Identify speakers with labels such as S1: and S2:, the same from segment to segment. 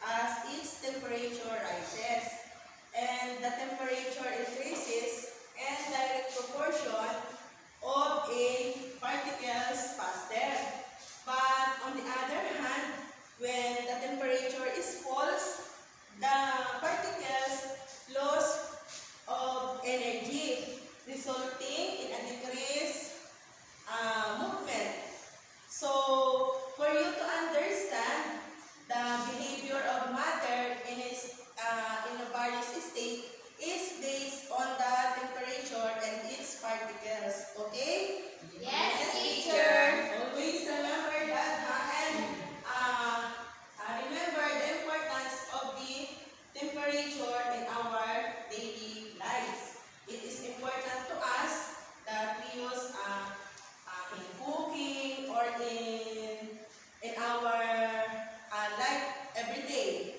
S1: as its temperature rises. And the temperature increases in direct proportion of a particles pass there. But on the other hand, when the temperature is false, the particles lose of energy, resulting in a decreased movement. So, for you to understand the behavior of matter in a various state is based on the temperature and its particles. Okay?
S2: Yes, teacher.
S1: Always remember that, and remember the importance of the temperature in our daily lives. It is important to us that we use in cooking or in our life every day.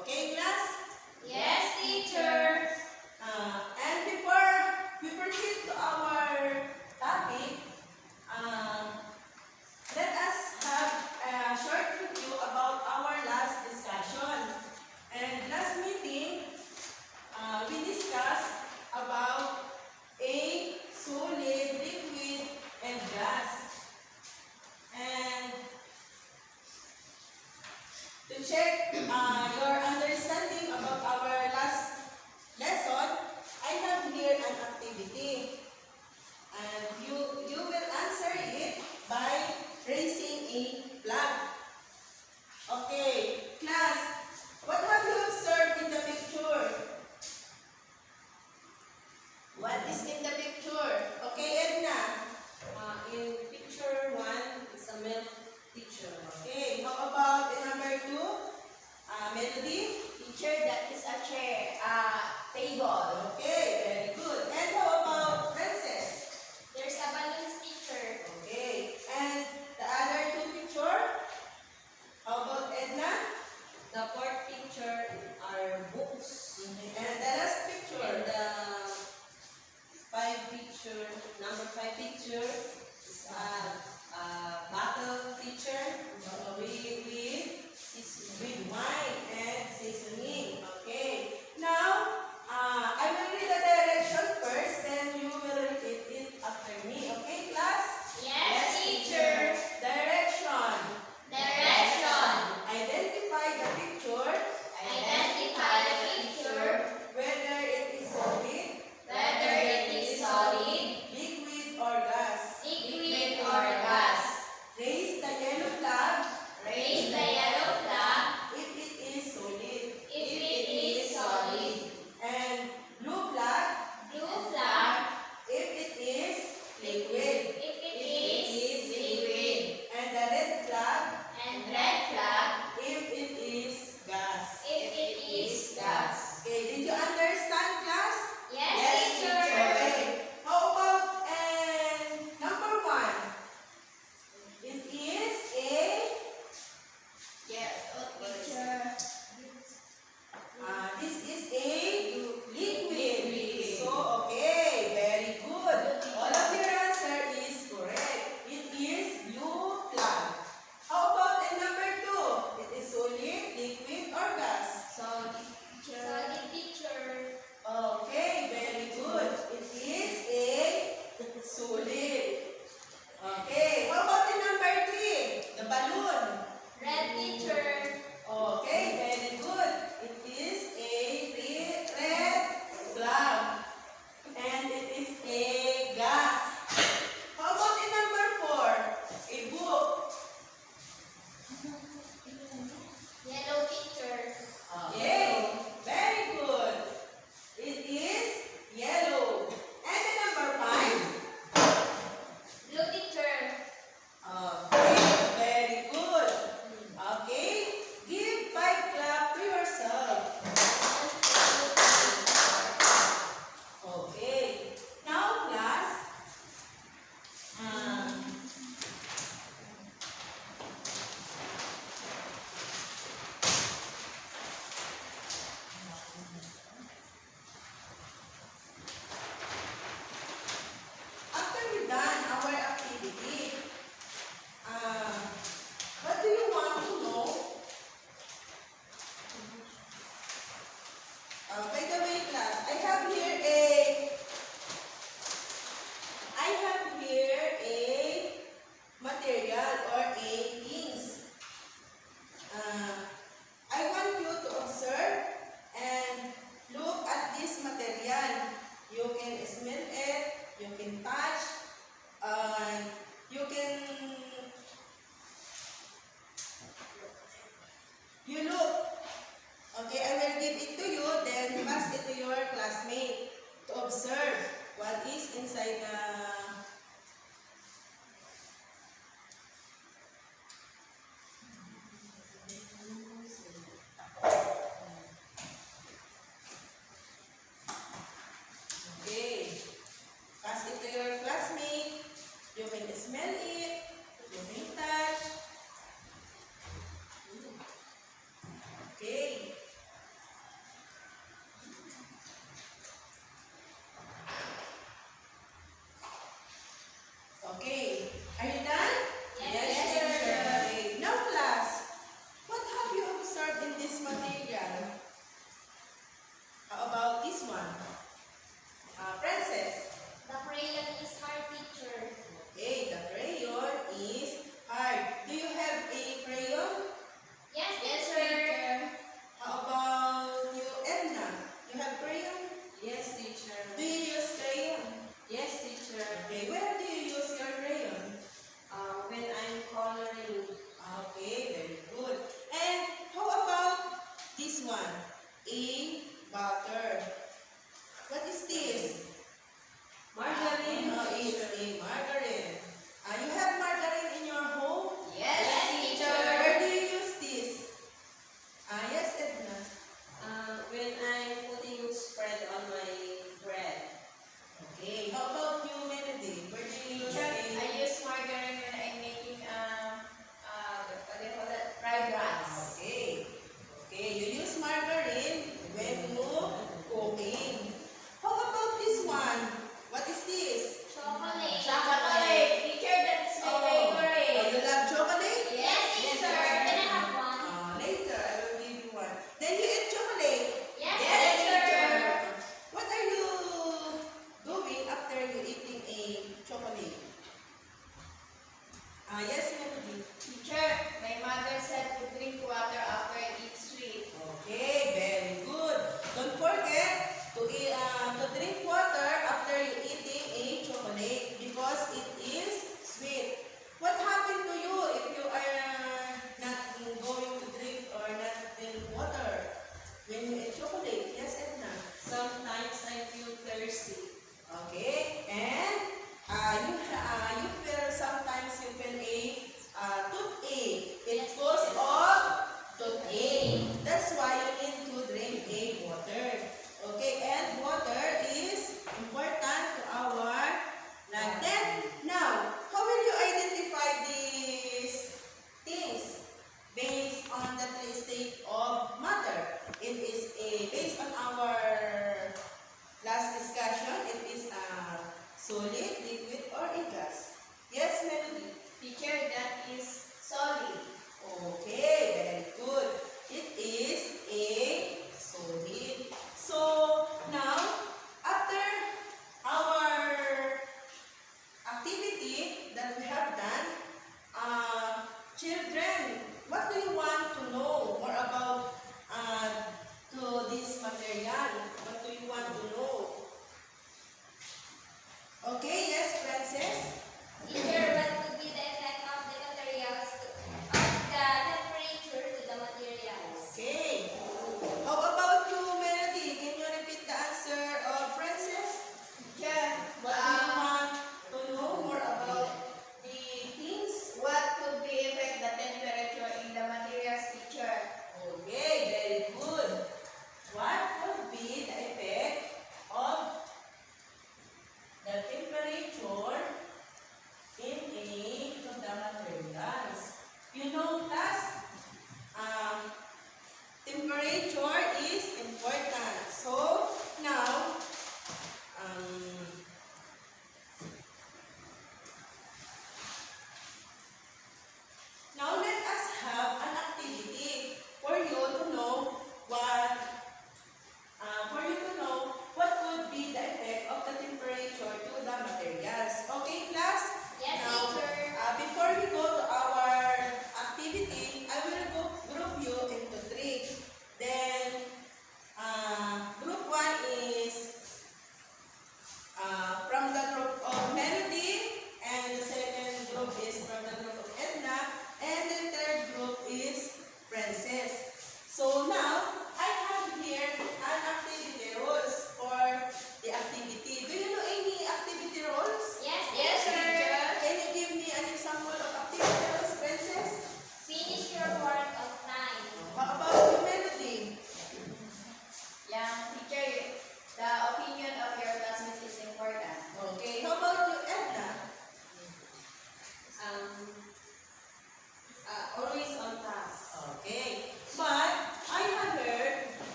S1: Okay, class?
S2: Yes, teacher.
S1: And before we proceed to our topic, let us have a short review about our last discussion. And last meeting, we discussed about a solid, liquid, and gas. And to check your understanding about our last lesson, I have here an activity. And you will answer it by raising a flag. Okay, class, what have you observed in the picture? What is in the picture? Okay, Edna.
S3: In picture 1, it's a milk teacher.
S1: Okay, how about in number 2? Melody?
S2: Teacher, that is a chair, table.
S1: Okay, very good. And how about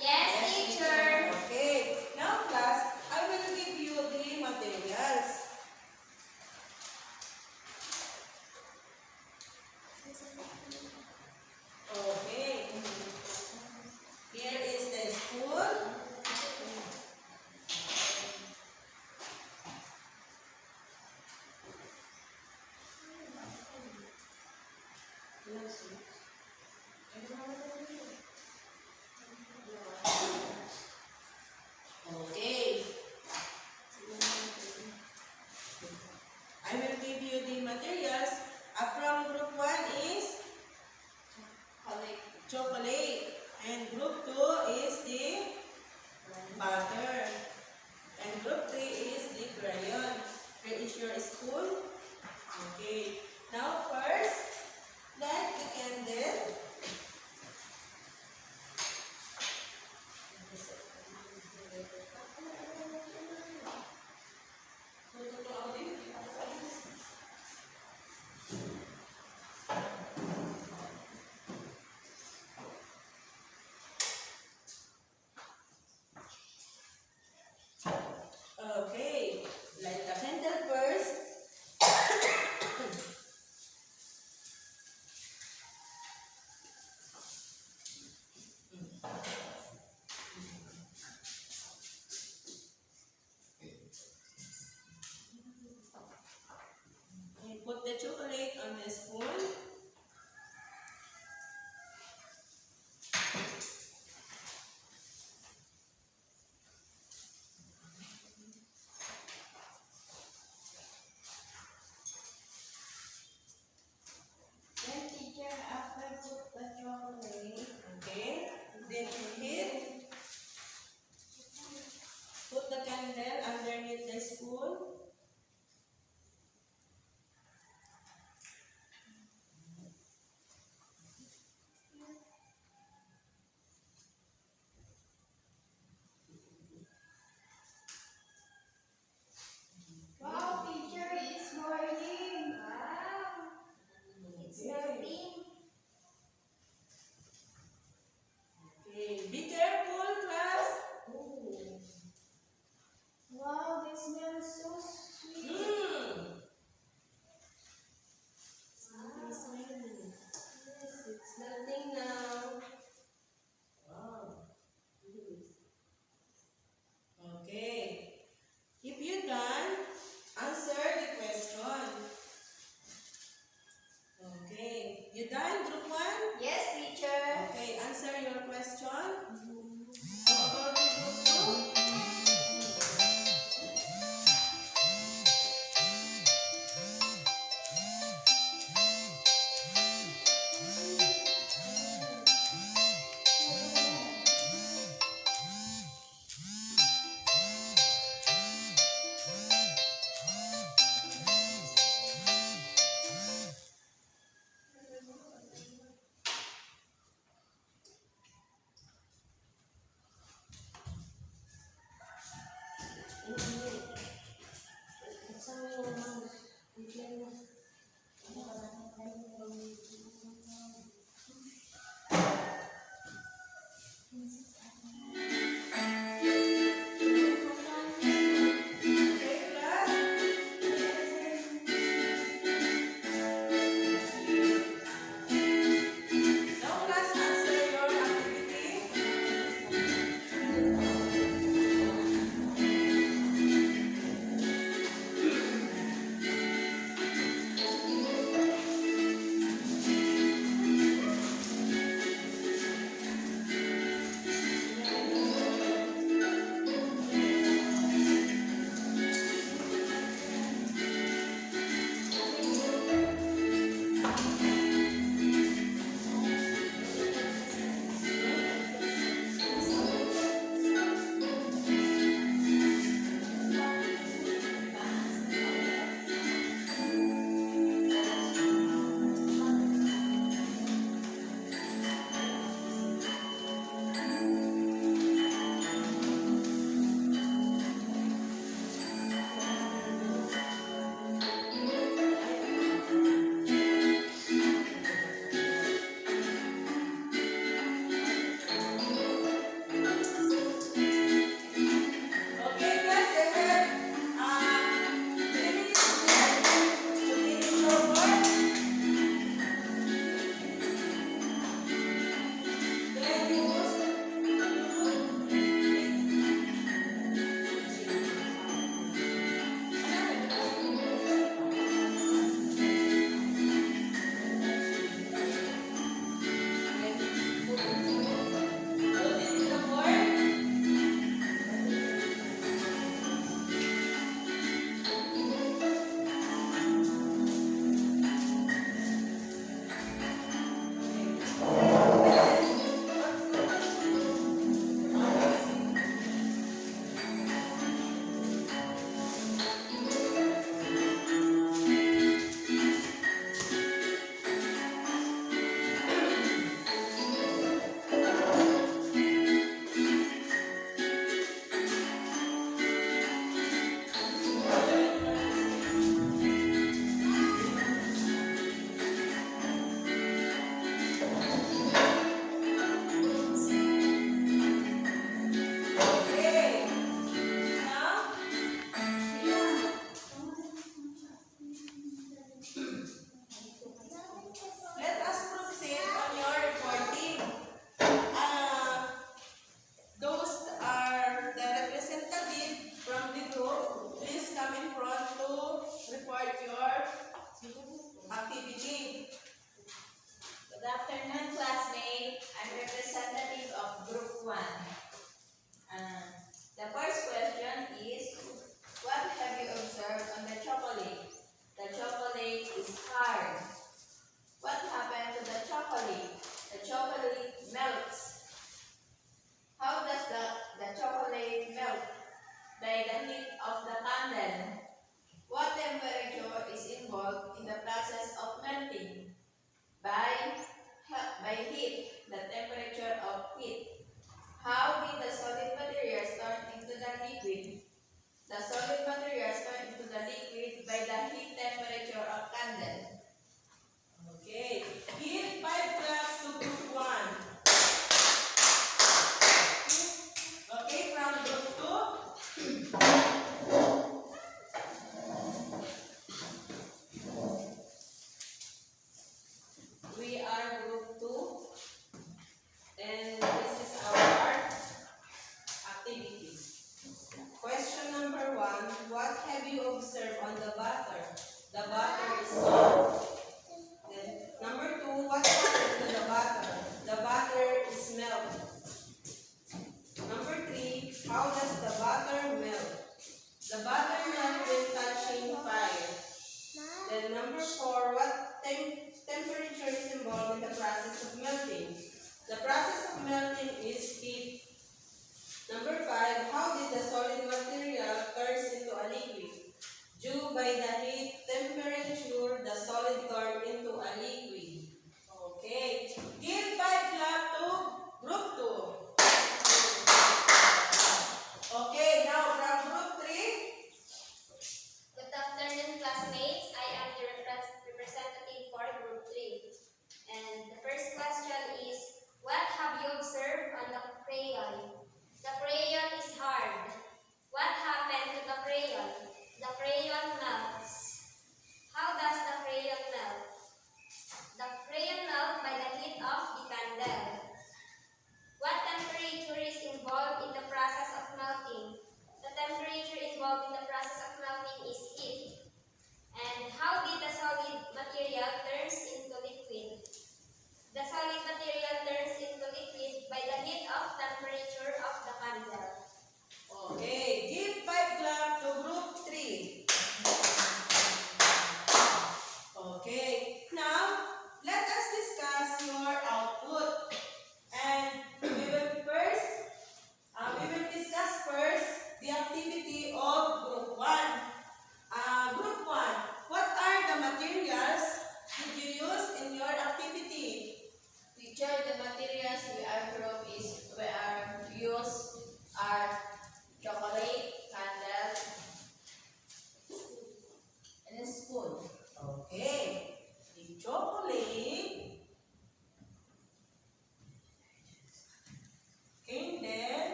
S2: Yes, teacher.
S1: Okay. Now, class, I will give you the materials. Okay. Here is the spoon.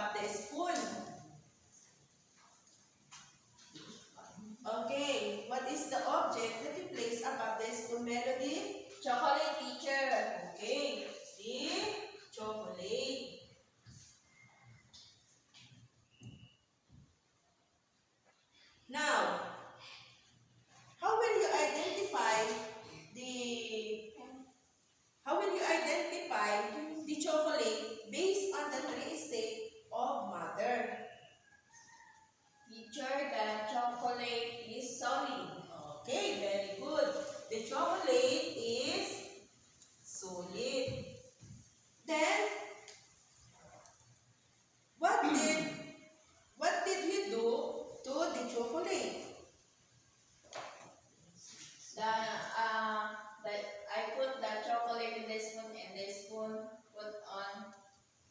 S1: above the spoon. Okay, what is the object that you place above the spoon, Melody?
S2: Chocolate, teacher.
S1: Okay, the chocolate. Now, how will you identify the the chocolate based on the three states of matter?
S2: Teacher, the chocolate is solid.
S1: Okay, very good. The chocolate is solid. Then, what did you do to the chocolate?
S2: I put the chocolate in the spoon and the spoon put on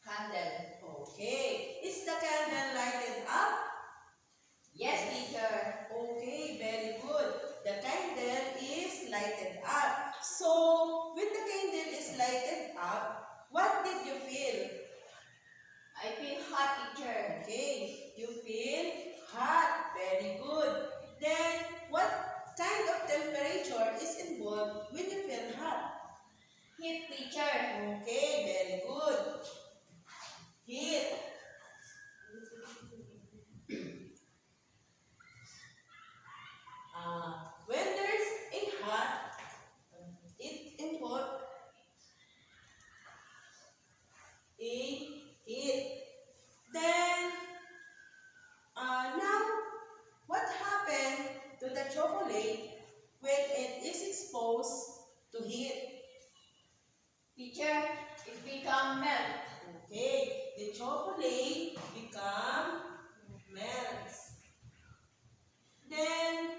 S2: candle.
S1: Okay, is the candle lighted up?
S2: Yes, teacher.
S1: Okay, very good. The candle is lighted up. So, when the candle is lighted up, what did you feel?
S2: I feel hot, teacher.
S1: Okay, you feel hot. Very good. Then, what kind of temperature is involved when you feel hot?
S2: Heat, teacher.
S1: Okay, very good. Heat. When there's a hot, it involves a heat. Then, now, what happened to the chocolate when it is exposed to heat?
S2: Teacher, it become melt.
S1: Okay, the chocolate become melts. Then,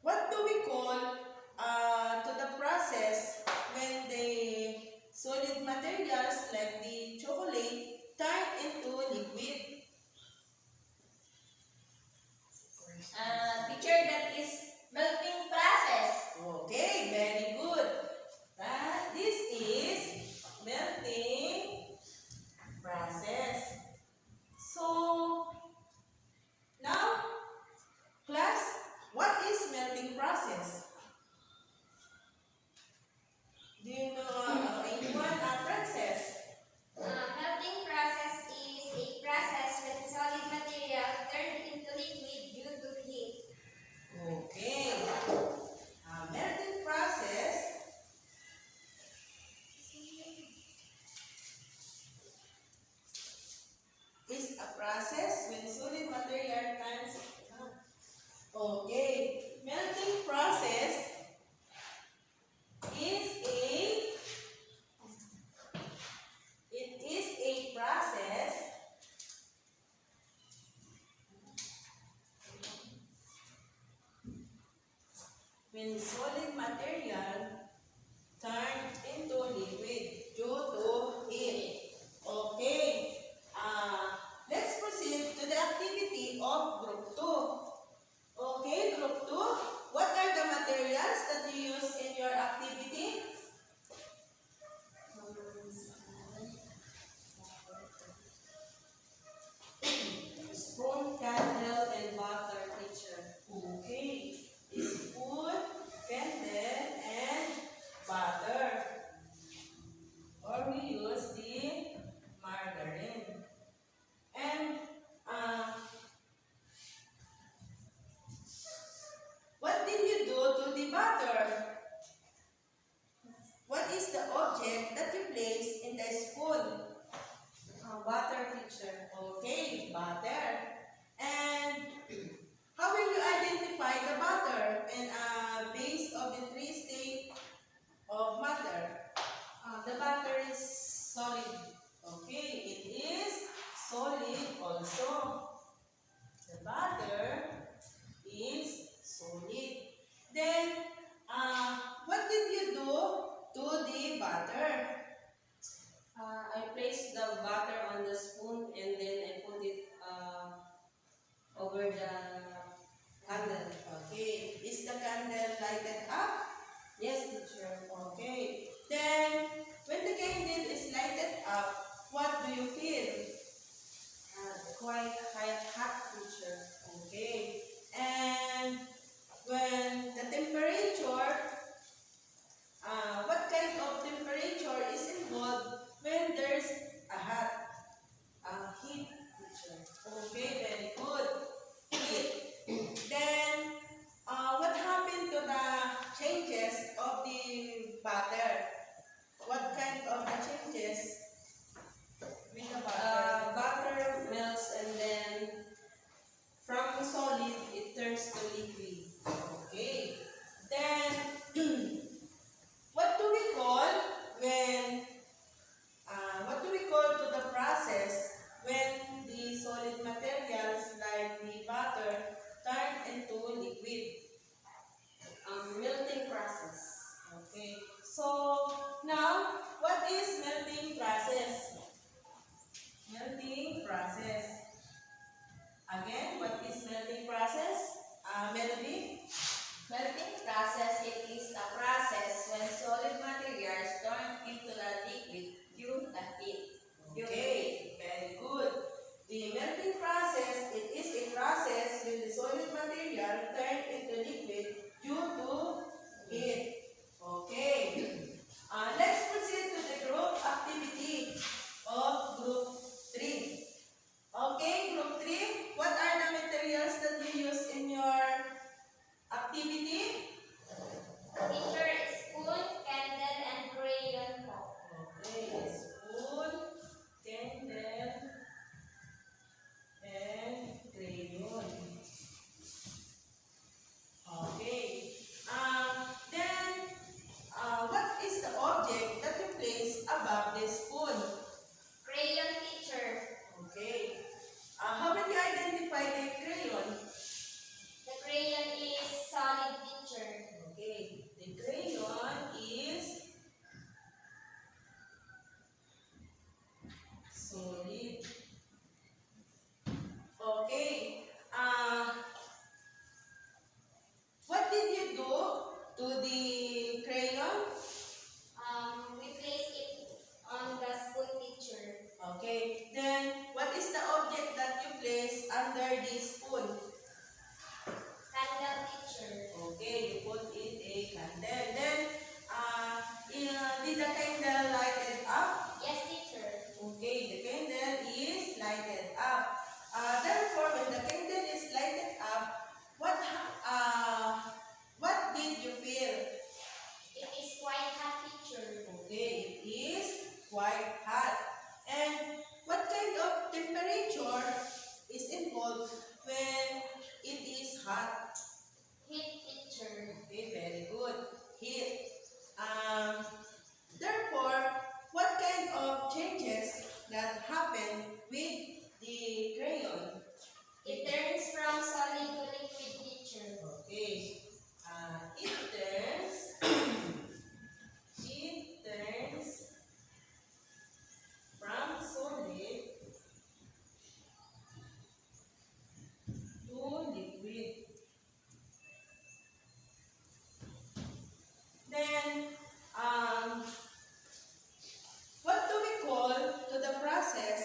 S1: what do we call to the process when the solid materials like the chocolate turn into liquid?
S2: Teacher, that is melting process.
S1: Okay, very good. This is melting process. So, now, class, what is melting process? Do you know anyone? Princess?
S2: Melting process is a process when solid material turned into liquid due to heat.
S1: Okay. Melting process is a process when solid material turns. Okay. Melting process is a process when solid material turned into liquid due to heat. Okay. Let's proceed to the activity of group 2. Okay, group 2. What are the materials that you use in your activity?
S3: Spoon, candle, and butter, teacher.
S1: Okay. Spoon, candle, and butter. Or we use the margarine. And what did you do to the butter? What is the object that you place in the spoon?
S3: Butter, teacher.
S1: Okay, butter. And how will you identify the butter and base of the three states of matter?
S3: The butter is solid.
S1: Okay, it is solid also. The butter is solid. Then, what did you do to the butter?
S3: I place the butter on the spoon and then I put it over the candle.
S1: Okay, is the candle lighted up?
S3: Yes, teacher.
S1: Okay. Then, when the candle is lighted up, what do you feel?
S3: Quite hot picture.
S1: Okay. And when the temperature, what kind of temperature is involved when there's a hot heat picture? Okay, very good. Heat. Then, what happened to the changes of the butter? What kind of the changes with the butter?
S3: Butter melts and then from solid it turns to liquid.
S1: Okay. Then, what do we call when, what do we call to the process when the solid materials like the butter turn into liquid?
S3: Melting process.
S1: Okay. So, now, what is melting process? Melting process. Again, what is melting process? Melody?
S2: Melting process, it is a process when solid materials turn into the liquid due to heat.
S1: Okay, very good. The melting process, it is a process when the solid material turn into liquid due to heat. Okay. Let's proceed to the group activity of group 3. Okay, group 3, what are the materials that you use in your activity?
S2: Teacher, spoon, candle, and crayon pot.
S1: Okay, spoon, candle, and crayon. Okay. Then, what is the object that you place above the spoon?
S2: Crayon, teacher.
S1: Okay. How will you identify the crayon?
S2: The crayon is solid, teacher.
S1: Okay. The crayon is solid. Okay. What did you do to the crayon?
S2: We place it on the spoon, teacher.
S1: Okay. Then, what is the object that you place under the spoon?
S2: Candle, teacher.
S1: Okay, you put in a candle. Then, did the candle lighted up?
S2: Yes, teacher.
S1: Okay, the candle is lighted up. Therefore, when the candle is lighted up, what did you feel?
S2: It is quite hot, teacher.
S1: Okay, it is quite hot. And what kind of temperature is involved when it is hot?
S2: Heat, teacher.
S1: Okay, very good. Heat. Therefore, what kind of changes that happen with the crayon?
S2: It turns from solid to liquid, teacher.
S1: Okay. It turns from solid to liquid. Then, what do we call to the process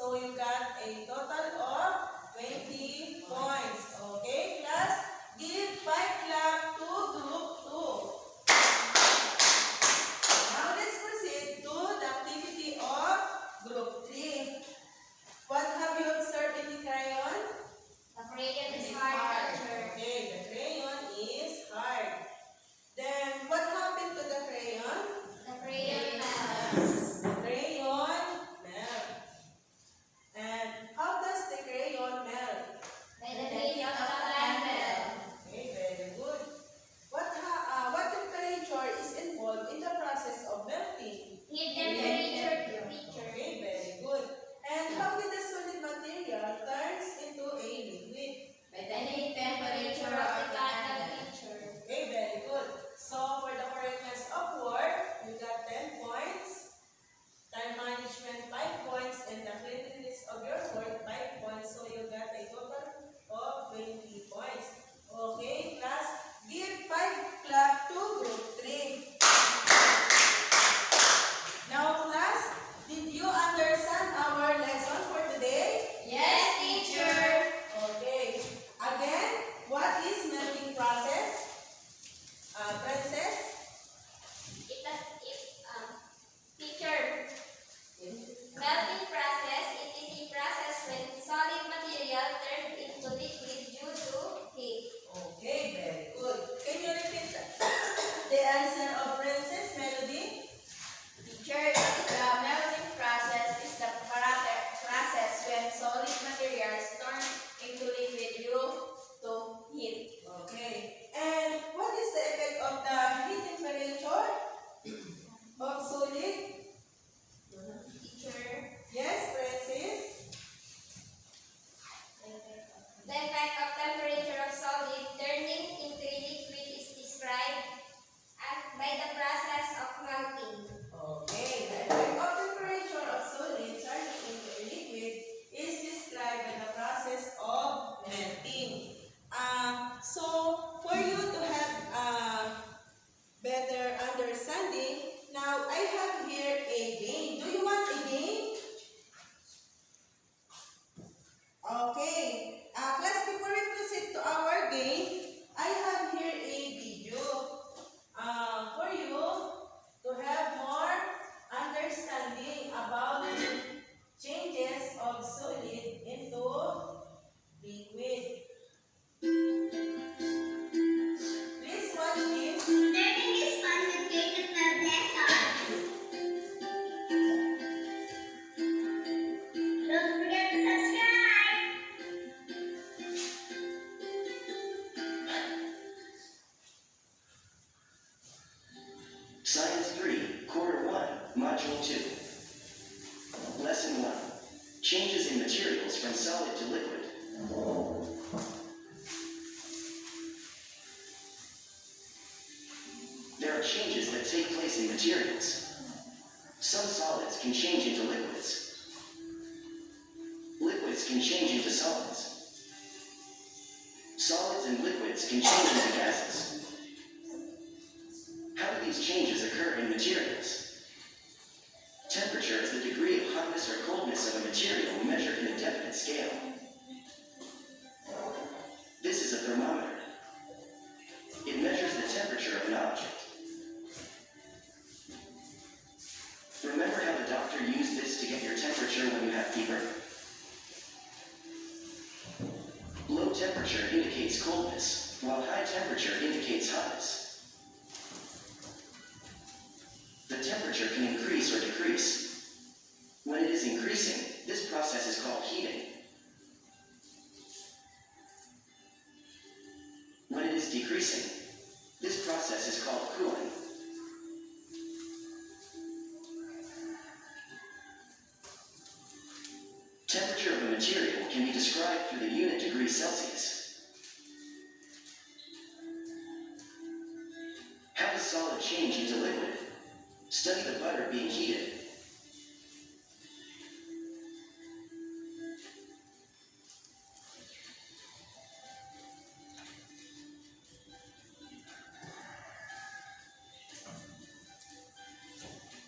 S1: So you got a total of 20 points. Okay, class? Give 5 clap to group 2. Now let's proceed to the activity of group 3. What have you observed in the crayon?
S2: The crayon is hard, teacher.
S1: Okay, the crayon is hard. Then what happened to the crayon?
S2: The crayon melts.
S1: The crayon melt. And how does the crayon melt?
S2: By the heat of the candle.
S1: Okay, very good. What temperature is involved in the process of melting?
S2: Heat temperature, teacher.
S1: Okay, very good. And how did the solid material turns into a liquid?
S2: By the heat temperature of the candle, teacher.
S1: Okay, very good. So for the correctness of word, you got 10 points. Time management 5 points, and the cleanliness of your word 5 points. So you got a total of 20 points. Okay, class, give 5 clap to group 3. Now, class, did you understand our lesson for today?
S2: Yes, teacher.
S1: Okay. Again, what is melting process? Princess?
S2: Teacher, melting process, it is a process when solid material turned into liquid due to heat.
S1: Okay, very good. Can you repeat the answer of Princess Melody?
S4: Teacher, the melting process is the process when solid materials turn into liquid due to heat.
S1: Okay. And what is the effect of the heat temperature of solid?
S2: Teacher,
S1: Yes, Princess?
S2: the effect of temperature of solid turning into a liquid is described by the process of melting.
S1: Okay. The effect of temperature of solid turning into a liquid is described by the process of melting. So, for you to have better understanding, now I have here a game. Do you want a game? Okay. Class, before we proceed to our game, I have here a video for you to have more understanding about the changes of solid into liquid. Please watch this.
S2: Learning is fun with Creative Lab lesson. Don't forget to subscribe.
S5: Science 3, Quarter 1, Module 2. Lesson 1. Changes in materials from solid to liquid. There are changes that take place in materials. Some solids can change into liquids. Liquids can change into solids. Solids and liquids can change into gases. How do these changes occur in materials? Temperature is the degree of hotness or coldness of a material measured in a definite scale. This is a thermometer. It measures the temperature of an object. Remember how the doctor used this to get your temperature when you have fever? Low temperature indicates coldness, while high temperature indicates hotness. The temperature can increase or decrease. When it is increasing, this process is called heating. When it is decreasing, this process is called cooling. Temperature of a material can be described through the unit degree Celsius. How does solid change into liquid? Study the butter being heated.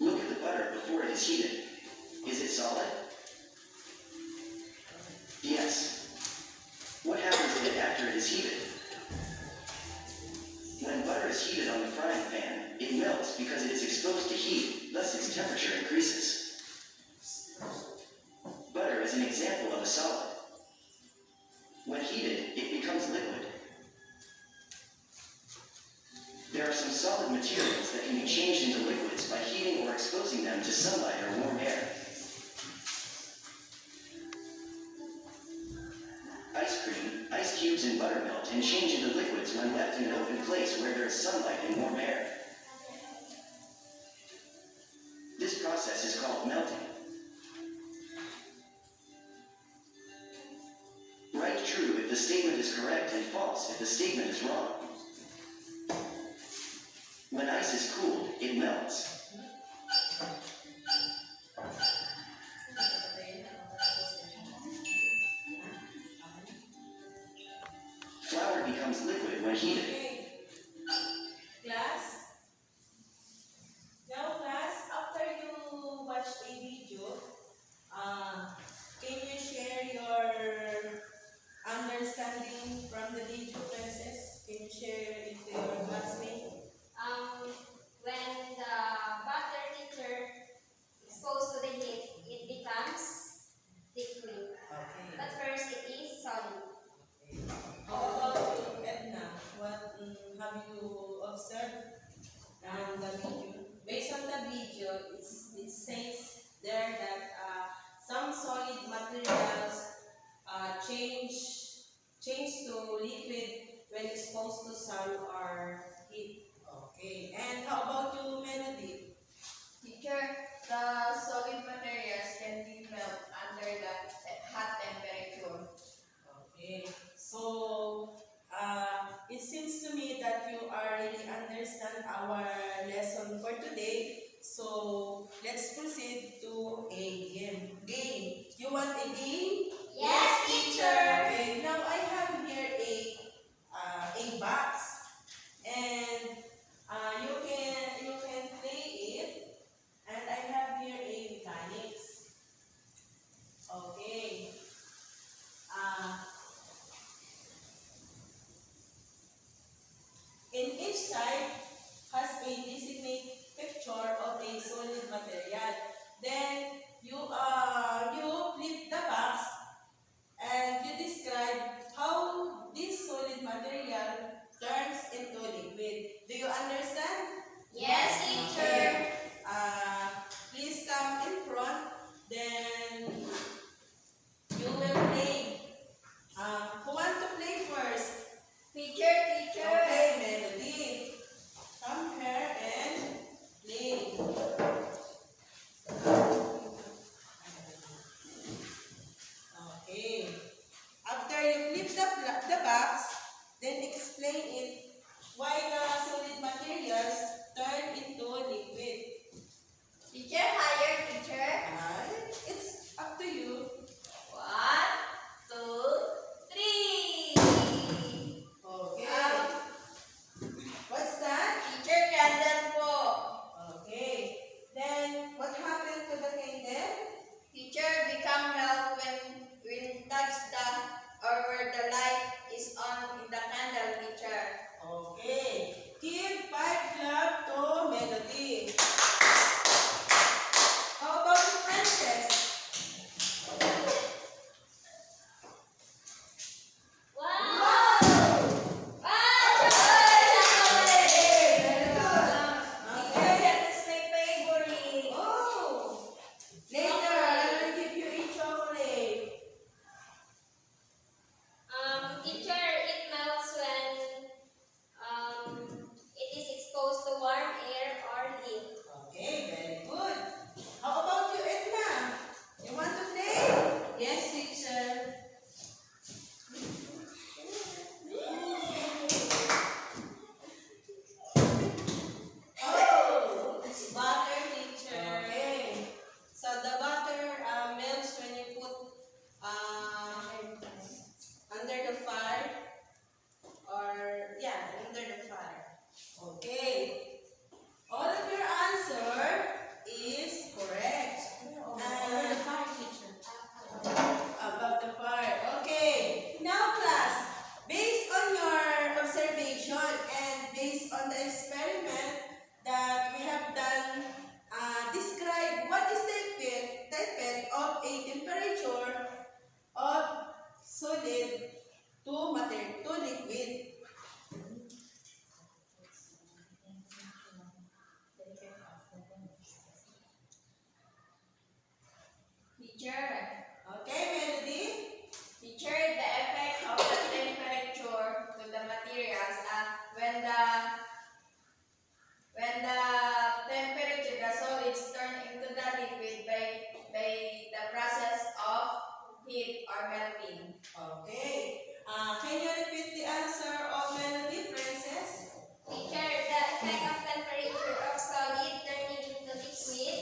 S5: Look at the butter before it is heated. Is it solid? temperature increases. Butter is an example of a solid. When heated, it becomes liquid. There are some solid materials that can be changed into liquids by heating or exposing them to sunlight or warm air. Ice cream, ice cubes, and buttermilk can change into liquids when left in an open place where there is sunlight and warm air. This process is called melting. Write true if the statement is correct and false if the statement is wrong. When ice is cooled, it melts. Flour becomes liquid when heated.
S1: Okay. Class? Now class, after you watch a video, can you share your understanding from the video, Princess? Can you share it to your classmate?
S2: When the butter teacher exposed to the heat, it becomes liquid.
S1: Okay.
S2: But first, it is solid.
S1: How about you, Edna? What have you observed on the video?
S3: Based on the video, it says there that some solid materials change to liquid when exposed to sun or heat.
S1: Okay. And how about you, Melody?
S4: Teacher, the solid materials can be melted under the hot temperature.
S1: Okay. So, it seems to me that you already understand our lesson for today. So, let's proceed to a game. Game. You want a game?
S2: Yes, teacher.
S1: Okay. Now, I have here a box. And you can play it. And I have here a mechanics. Okay. In each side has a designated picture of a solid material. Then you flip the box and you describe how this solid material turns into liquid. Do you understand?
S2: Yes, teacher.
S1: Please come in front. Then you will play. Who want to play first?
S4: Teacher, teacher.
S1: Okay, Melody. Come here and play.
S3: Melvin.
S1: Okay. Can you repeat the answer of Melody, Princess?
S2: Teacher, the effect of temperature of solid turning into liquid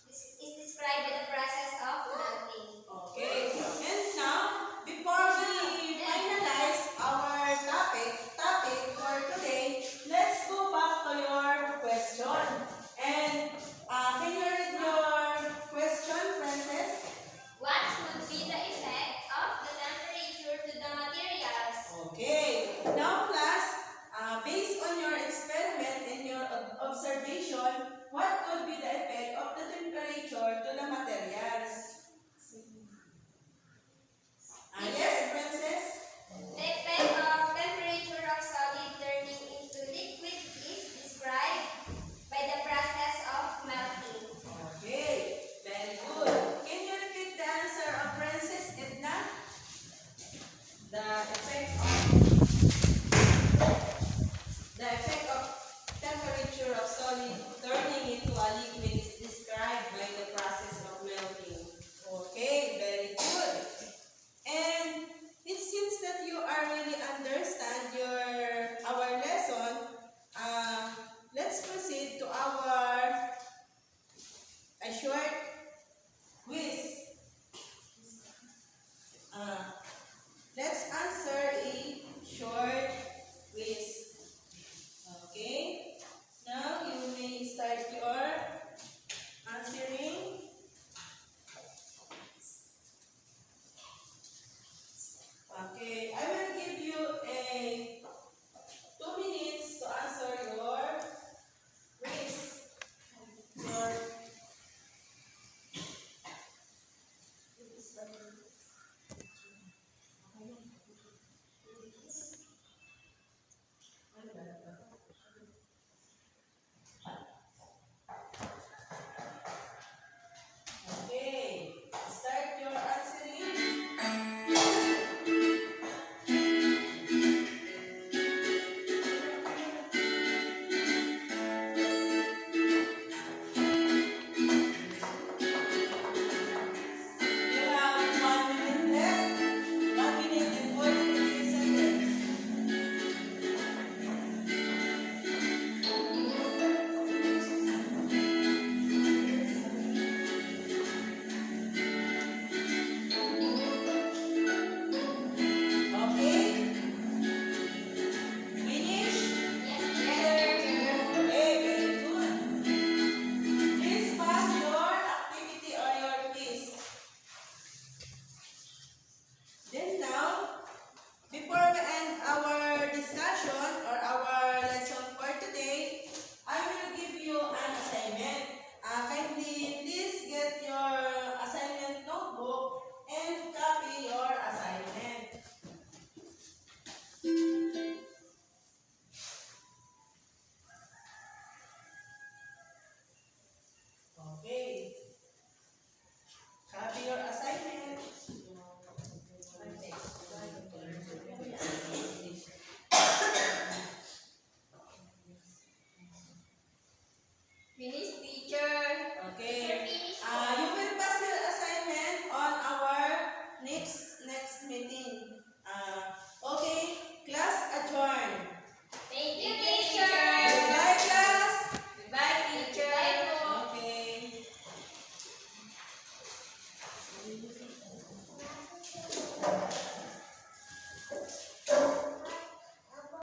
S2: is described by the process of melting.
S1: Okay. And now, before we finalize our topic for today, let's go back to your question. And can you read your question, Princess?
S2: What would be the effect of the temperature to the materials?
S1: Okay. Now, class, based on your experiment and your observation, what could be the effect of the temperature to the materials? Yes, Princess?
S2: The effect of temperature of solid turning into liquid is described by the process of melting.
S1: Okay, very good. Can you repeat the answer of Princess Edna?
S3: The effect of temperature of solid turning into a liquid is described by the process of melting.
S1: Okay, very good. And it seems that you are really understand our lesson. Let's proceed to our a short quiz. Let's answer a short quiz. Okay. Now you may start your answering. Okay, I will give you a 2 minutes to answer your quiz. Your okay, start your answering. You have 1 minute left. 1 minute and 43 seconds. Okay? Finish?
S2: Yes, teacher.
S1: Okay, very good. Please pass your activity or your quiz. Then now, before we end our discussion or our lesson for today, I will give you an assignment. Kindly please get your assignment notebook and copy your assignment. Okay. Copy your assignment.
S2: Finish, teacher.
S1: Okay.
S2: Finish.
S1: You will pass your assignment on our next meeting. Okay, class adjourned.
S2: Thank you, teacher.
S1: Goodbye, class.
S4: Goodbye, teacher.
S2: Bye po.
S1: Okay.